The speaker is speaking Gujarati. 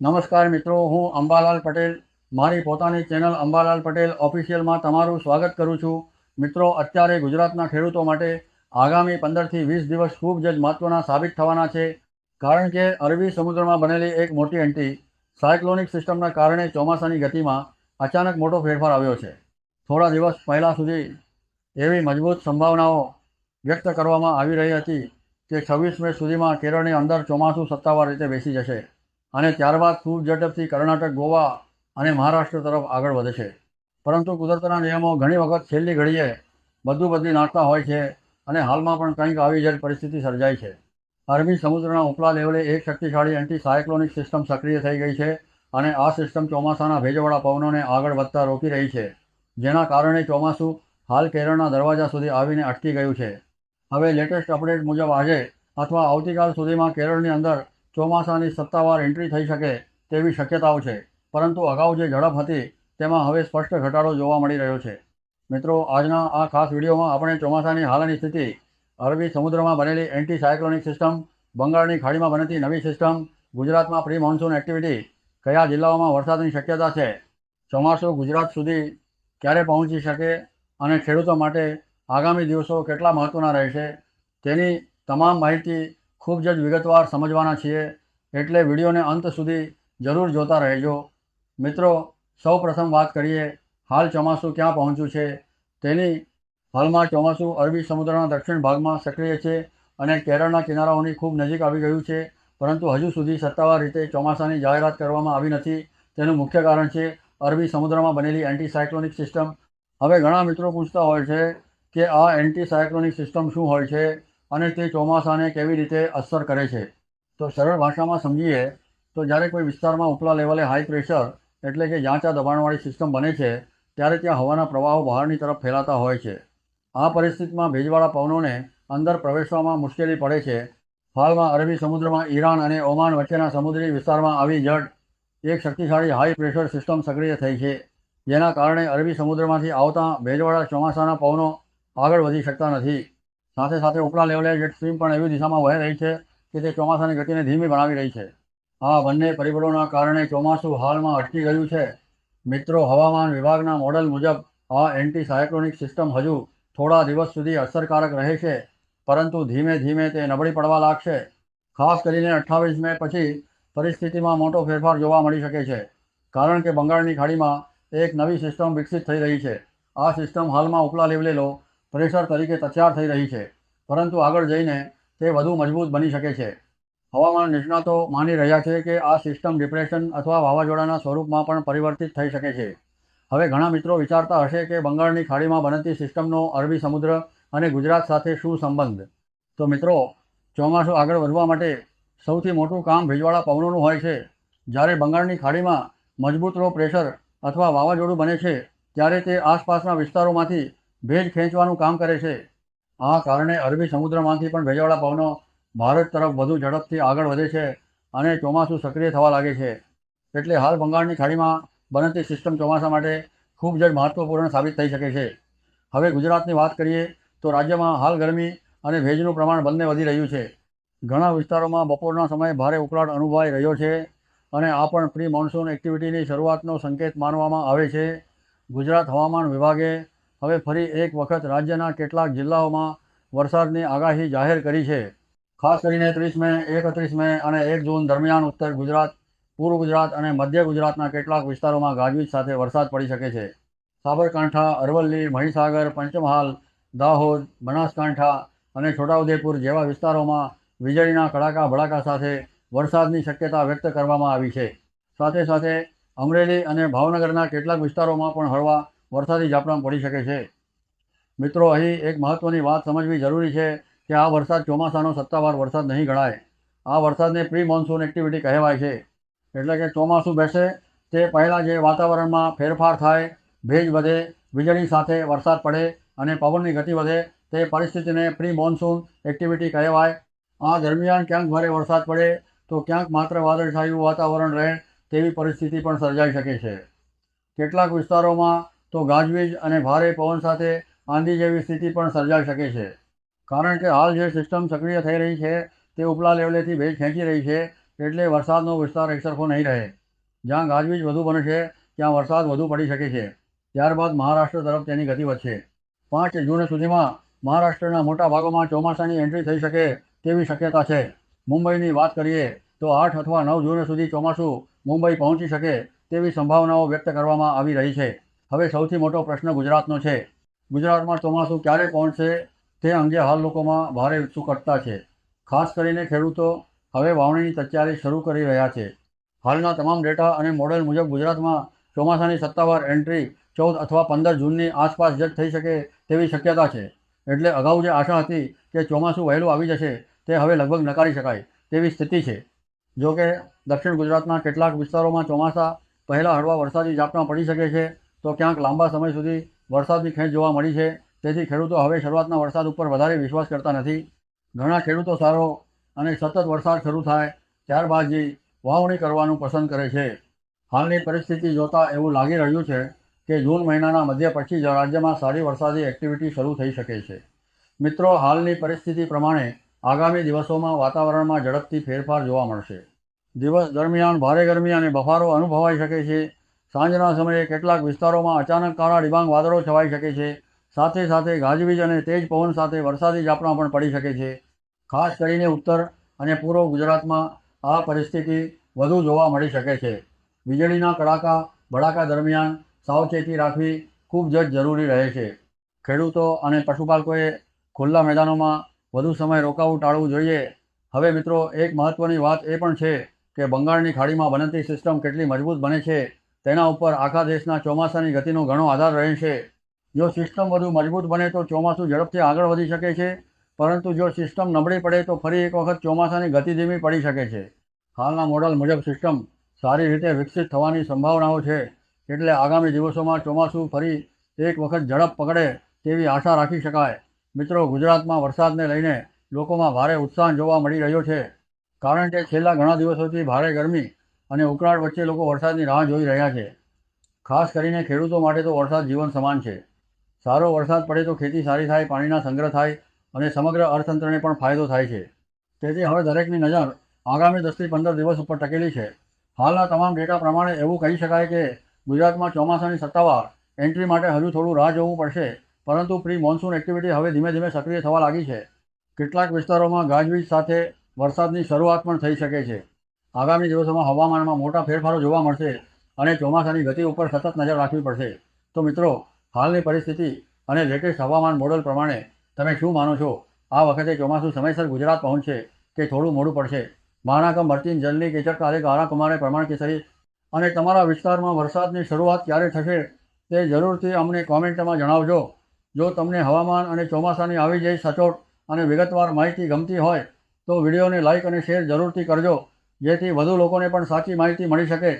નમસ્કાર મિત્રો, હું અંબાલાલ પટેલ મારી પોતાની ચેનલ અંબાલાલ પટેલ ઓફિશિયલમાં તમારું સ્વાગત કરું છું. મિત્રો, અત્યારે ગુજરાતના ખેડૂતો માટે આગામી 15થી 20 દિવસ ખૂબ જ મહત્ત્વના સાબિત થવાના છે. કારણ કે અરબી સમુદ્રમાં બનેલી એક મોટી એન્ટી સાયક્લોનિક સિસ્ટમના કારણે ચોમાસાની ગતિમાં અચાનક મોટો ફેરફાર આવ્યો છે. થોડા દિવસ પહેલાં સુધી એવી મજબૂત સંભાવનાઓ વ્યક્ત કરવામાં આવી રહી હતી કે 26 મે સુધીમાં કેરળની અંદર ચોમાસું સત્તાવાર રીતે બેસી જશે અને ત્યારબાદ ખૂબ ઝડપથી કર્ણાટક, ગોવા અને મહારાષ્ટ્ર તરફ આગળ વધશે. પરંતુ કુદરતના નિયમો ઘણી વખત છેલ્લી ઘડીએ બધું બદલી નાખતા હોય છે અને હાલમાં પણ કંઈક આવી જ પરિસ્થિતિ સર્જાઈ છે. અરબી સમુદ્રના ઉપલા લેવલે એક શક્તિશાળી એન્ટી સાયક્લોનિક સિસ્ટમ સક્રિય થઈ ગઈ છે અને આ સિસ્ટમ ચોમાસાના ભેજવાળા પવનોને આગળ વધતા રોકી રહી છે, જેના કારણે ચોમાસું હાલ કેરળના દરવાજા સુધી આવીને અટકી ગયું છે. હવે લેટેસ્ટ અપડેટ મુજબ આજે અથવા આવતીકાલ સુધીમાં કેરળની અંદર ચોમાસાની સત્તાવાર એન્ટ્રી થઈ શકે તેવી શક્યતાઓ છે. પરંતુ અગાઉ જે ઝડપ હતી તેમાં હવે સ્પષ્ટ ઘટાડો જોવા મળી રહ્યો છે. મિત્રો, આજના આ ખાસ વિડીયોમાં આપણે ચોમાસાની હાલની સ્થિતિ, અરબી સમુદ્રમાં બનેલી એન્ટી સાયક્લોનિક સિસ્ટમ, બંગાળની ખાડીમાં બનતી નવી સિસ્ટમ, ગુજરાતમાં પ્રી મોન્સૂન એક્ટિવિટી, કયા જિલ્લાઓમાં વરસાદની શક્યતા છે, ચોમાસું ગુજરાત સુધી ક્યારે પહોંચી શકે અને ખેડૂતો માટે આગામી દિવસો કેટલા મહત્ત્વના રહેશે, તેની તમામ માહિતી ખૂબ જ વિગતવાર સમજવાના છીએ. એટલે વિડીયોને અંત સુધી જરૂર જોતા રહેજો. મિત્રો, સૌ પ્રથમ વાત કરીએ હાલ ચોમાસું ક્યાં પહોંચ્યું છે તેની. હાલમાં ચોમાસું અરબી સમુદ્રના દક્ષિણ ભાગમાં સક્રિય છે અને કેરળના કિનારાઓની ખૂબ નજીક આવી ગયું છે. પરંતુ હજુ સુધી સત્તાવાર રીતે ચોમાસાની જાહેરાત કરવામાં આવી નથી. તેનું મુખ્ય કારણ છે અરબી સમુદ્રમાં બનેલી એન્ટી સાયક્લોનિક સિસ્ટમ. હવે ઘણા મિત્રો પૂછતા હોય છે કે આ એન્ટી સાયક્લોનિક સિસ્ટમ શું હોય છે અને તે ચોમાસાને કેવી રીતે અસર કરે છે. તો સરળ ભાષામાં સમજીએ તો જ્યારે કોઈ વિસ્તારમાં ઉપલા લેવલે હાઈ પ્રેશર એટલે કે ઝાંચા દબાણવાળી સિસ્ટમ બને છે ત્યારે ત્યાં હવાના પ્રવાહો બહારની તરફ ફેલાતા હોય છે. આ પરિસ્થિતિમાં ભેજવાળા પવનોને અંદર પ્રવેશવામાં મુશ્કેલી પડે છે. હાલમાં અરબી સમુદ્રમાં ઈરાન અને ઓમાન વચ્ચેના સમુદ્રી વિસ્તારમાં આવી એક શક્તિશાળી હાઈ પ્રેશર સિસ્ટમ સક્રિય થઈ છે, જેના કારણે અરબી સમુદ્રમાંથી આવતા ભેજવાળા ચોમાસાના પવનો આગળ વધી શકતા નથી. સાથે સાથે ઉપલા લેવલે જેટ સ્ટ્રીમ પણ એવી દિશામાં વહી રહી છે કે તે ચોમાસાની ગતિને ધીમી બનાવી રહી છે. આ બંને પરિબળોના કારણે ચોમાસું હાલમાં અટકી ગયું છે. મિત્રો, હવામાન વિભાગના મોડેલ મુજબ આ એન્ટી સાયક્લોનિક સિસ્ટમ હજુ થોડા દિવસ સુધી અસરકારક રહે છે, પરંતુ ધીમે ધીમે તે નબળી પડવા લાગશે. ખાસ કરીને 28 મે પછી પરિસ્થિતિમાં મોટો ફેરફાર જોવા મળી શકે છે, કારણ કે બંગાળની ખાડીમાં એક નવી સિસ્ટમ વિકસિત થઈ રહી છે. આ સિસ્ટમ હાલમાં ઉપલા લેવલે લો પ્રેશર તરીકે તૈયાર થઈ રહી છે, પરંતુ આગળ જઈને તે વધુ મજબૂત બની શકે છે. હવામાન નિષ્ણાતો માની રહ્યા છે કે આ સિસ્ટમ ડિપ્રેશન અથવા વાવાઝોડાના સ્વરૂપમાં પણ પરિવર્તિત થઈ શકે છે. હવે ઘણા મિત્રો વિચારતા હશે કે બંગાળની ખાડીમાં બનતી સિસ્ટમનો અરબી સમુદ્ર અને ગુજરાત સાથે શું સંબંધ. તો મિત્રો, ચોમાસું આગળ વધવા માટે સૌથી મોટું કામ ભેજવાળા પવનોનું હોય છે. જ્યારે બંગાળની ખાડીમાં મજબૂત લો પ્રેશર અથવા વાવાઝોડું બને છે ત્યારે તે આસપાસના વિસ્તારોમાંથી ભેજ ખેંચવાનું કામ કરે છે. આ કારણે અરબી સમુદ્રમાંથી પણ ભેજવાળા પવનો ભારત તરફ વધુ ઝડપથી આગળ વધે છે અને ચોમાસું સક્રિય થવા લાગે છે. એટલે હાલ બંગાળની ખાડીમાં બનતી સિસ્ટમ ચોમાસા માટે ખૂબ જ મહત્ત્વપૂર્ણ સાબિત થઈ શકે છે. હવે ગુજરાતની વાત કરીએ તો રાજ્યમાં હાલ ગરમી અને ભેજનું પ્રમાણ બંને વધી રહ્યું છે. ઘણા વિસ્તારોમાં બપોરના સમયે ભારે ઉકળાટ અનુભવાઈ રહ્યો છે અને આ પણ પ્રી મોન્સૂન એક્ટિવિટીની શરૂઆતનો સંકેત માનવામાં આવે છે. ગુજરાત હવામાન વિભાગે હવે ફરી એક વખત રાજ્યના કેટલાક જિલ્લાઓમાં વરસાદની આગાહી જાહેર કરી છે. ખાસ કરીને 30 મે, 31 મે અને 1 જૂન દરમિયાન ઉત્તર ગુજરાત, પૂર્વ ગુજરાત અને મધ્ય ગુજરાતના કેટલાક વિસ્તારોમાં ગાજવીજ સાથે વરસાદ પડી શકે છે. સાબરકાંઠા, અરવલ્લી, મહીસાગર, પંચમહાલ, દાહોદ, બનાસકાંઠા અને છોટાઉદેપુર જેવા વિસ્તારોમાં વીજળીના કડાકા ભડાકા સાથે વરસાદની શક્યતા વ્યક્ત કરવામાં આવી છે. સાથે સાથે અમરેલી અને ભાવનગરના કેટલાક વિસ્તારોમાં પણ હળવા વરસાદી ઝાપટા પડી શકે છે. મિત્રો, અહીં એક મહત્ત્વની વાત સમજવી જરૂરી છે કે આ વરસાદ ચોમાસાનો સત્તાવાર વરસાદ નહીં ગણાય. આ વરસાદને પ્રી મોન્સૂન એક્ટિવિટી કહેવાય છે. એટલે કે ચોમાસું બેસે તે પહેલાં જે વાતાવરણમાં ફેરફાર થાય, ભેજ વધે, વીજળી સાથે વરસાદ પડે અને પવનની ગતિ વધે, તે પરિસ્થિતિને પ્રી મોન્સૂન એક્ટિવિટી કહેવાય. આ દરમિયાન ક્યાંક ભારે વરસાદ પડે તો ક્યાંક માત્ર વાદળછાયું વાતાવરણ રહે તેવી પરિસ્થિતિ પણ સર્જાઈ શકે છે. કેટલાક વિસ્તારોમાં તો ગાજવીજ અને ભારે પવન સાથે આંધી જેવી સ્થિતિ પણ સર્જાઈ શકે છે. કારણ કે હાલ જે સિસ્ટમ સક્રિય થઈ રહી છે તે ઉપલા લેવલેથી ભેજ ખેંચી રહી છે, એટલે વરસાદનો વિસ્તાર એકસરખો નહીં રહે. જ્યાં ગાજવીજ વધુ બને છે ત્યાં વરસાદ વધુ પડી શકે છે. ત્યારબાદ મહારાષ્ટ્ર તરફ તેની ગતિ વધશે. 5 જૂન સુધીમાં મહારાષ્ટ્રના મોટા ભાગોમાં ચોમાસાની એન્ટ્રી થઈ શકે તેવી શક્યતા છે. મુંબઈની વાત કરીએ તો 8 અથવા 9 જૂન સુધી ચોમાસું મુંબઈ પહોંચી શકે તેવી સંભાવનાઓ વ્યક્ત કરવામાં આવી રહી છે. હવે સૌથી મોટો પ્રશ્ન ગુજરાતનો છે. ગુજરાતમાં ચોમાસું ક્યારે પહોંચશે તે અંગે હાલ લોકોમાં ભારે ઉત્સુકતા છે. ખાસ કરીને ખેડૂતો હવે વાવણીની તૈયારી શરૂ કરી રહ્યા છે. હાલના તમામ ડેટા અને મોડેલ મુજબ ગુજરાતમાં ચોમાસાની સત્તાવાર એન્ટ્રી 14 અથવા 15 જૂનની આસપાસ જ થઈ શકે તેવી શક્યતા છે. એટલે અગાઉ જે આશા હતી કે ચોમાસું વહેલું આવી જશે તે હવે લગભગ નકારી શકાય તેવી સ્થિતિ છે. જો કે દક્ષિણ ગુજરાતના કેટલાક વિસ્તારોમાં ચોમાસા પહેલાં હળવા વરસાદી ઝાપટાં પડી શકે છે તો ક્યાંક લાંબા સમય સુધી વરસાદની ખેંચ જોવા મળી છે. તેથી ખેડૂતો હવે શરૂઆતના વરસાદ ઉપર વધારે વિશ્વાસ કરતા નથી. ઘણા ખેડૂતો સારો અને સતત વરસાદ શરૂ થાય ત્યારબાદ જ વાવણી કરવાનું પસંદ કરે છે. હાલની પરિસ્થિતિ જોતાં એવું લાગી રહ્યું છે કે જૂન મહિનાના મધ્ય પછી જ રાજ્યમાં સારી વરસાદી એક્ટિવિટી શરૂ થઈ શકે છે. મિત્રો, હાલની પરિસ્થિતિ પ્રમાણે આગામી દિવસોમાં વાતાવરણમાં ઝડપથી ફેરફાર જોવા મળશે. દિવસ દરમિયાન ભારે ગરમી અને બફારો અનુભવાઈ શકે છે. સાંજના સમયે કેટલાક વિસ્તારોમાં અચાનક કાળા ડિબાંગ વાદળો છવાઈ શકે છે. સાથે સાથે ગાજવીજ અને તેજ પવન સાથે વરસાદી ઝાપટાં પણ પડી શકે છે. ખાસ કરીને ઉત્તર અને પૂર્વ ગુજરાતમાં આ પરિસ્થિતિ વધુ જોવા મળી શકે છે. વીજળીના કડાકા ભડાકા દરમિયાન સાવચેતી રાખવી ખૂબ જ જરૂરી રહે છે. ખેડૂતો અને પશુપાલકોએ ખુલ્લા મેદાનોમાં વધુ સમય રોકાવું ટાળવું જોઈએ. હવે મિત્રો, એક મહત્ત્વની વાત એ પણ છે કે બંગાળની ખાડીમાં બનતી સિસ્ટમ કેટલી મજબૂત બને છે તેના ઉપર આખા દેશના ચોમાસાની ગતિનો ઘણો આધાર રહે છે. જો સિસ્ટમ વધુ મજબૂત બને તો ચોમાસું ઝડપથી આગળ વધી શકે છે, પરંતુ જો સિસ્ટમ નબળી પડે તો ફરી એક વખત ચોમાસાની ગતિ ધીમી પડી શકે છે. હાલના મોડલ મુજબ સિસ્ટમ સારી રીતે વિકસિત થવાની સંભાવનાઓ છે. એટલે આગામી દિવસોમાં ચોમાસું ફરી એક વખત ઝડપ પકડે તેવી આશા રાખી શકાય. મિત્રો, ગુજરાતમાં વરસાદને લઈને લોકોમાં ભારે ઉત્સાહ જોવા મળી રહ્યો છે. કારણ કે છેલ્લા ઘણા દિવસોથી ભારે ગરમી અને ઉકળાટ વચ્ચે લોકો વરસાદની રાહ જોઈ રહ્યા છે. ખાસ કરીને ખેડૂતો માટે તો વરસાદ જીવન સમાન છે. સારો વરસાદ પડે તો ખેતી સારી થાય, પાણીના સંગ્રહ થાય અને સમગ્ર અર્થતંત્રને પણ ફાયદો થાય છે. તેથી હવે દરેકની નજર આગામી 10 થી 15 દિવસ ઉપર ટકેલી છે. હાલના તમામ ડેટા પ્રમાણે એવું કહી શકાય કે ગુજરાતમાં ચોમાસાની સત્તાવાર એન્ટ્રી માટે હજુ થોડું રાહ જોવું પડશે, પરંતુ પ્રી મોન્સૂન એક્ટિવિટી હવે ધીમે ધીમે સક્રિય થવા લાગી છે. કેટલાક વિસ્તારોમાં ગાજવીજ સાથે વરસાદની શરૂઆત પણ થઈ શકે છે. આગામી દિવસોમાં હવામાનમાં મોટા ફેરફારો જોવા મળશે અને ચોમાસાની ગતિ ઉપર સતત નજર રાખવી પડશે. તો મિત્રો, હાલની પરિસ્થિતિ અને લેટેસ્ટ હવામાન મોડલ પ્રમાણે તમે શું માનો છો? આ વખતે ચોમાસું સમયસર ગુજરાત પહોંચશે કે થોડું મોડું પડશે? મહાનાકમ મર્ચિન જલ્દી કેચર કાલે ગારા કુમારે પ્રમાણ કેસરી અને તમારા વિસ્તારમાં વરસાદની શરૂઆત ક્યારે થશે તે જરૂરથી અમને કોમેન્ટમાં જણાવજો. જો તમને હવામાન અને ચોમાસાની આવી જ સચોટ અને વિગતવાર માહિતી ગમતી હોય તો વિડીયોને લાઇક અને શેર જરૂરથી કરજો, જેથી વધુ લોકોને પણ સાચી માહિતી મળી શકે.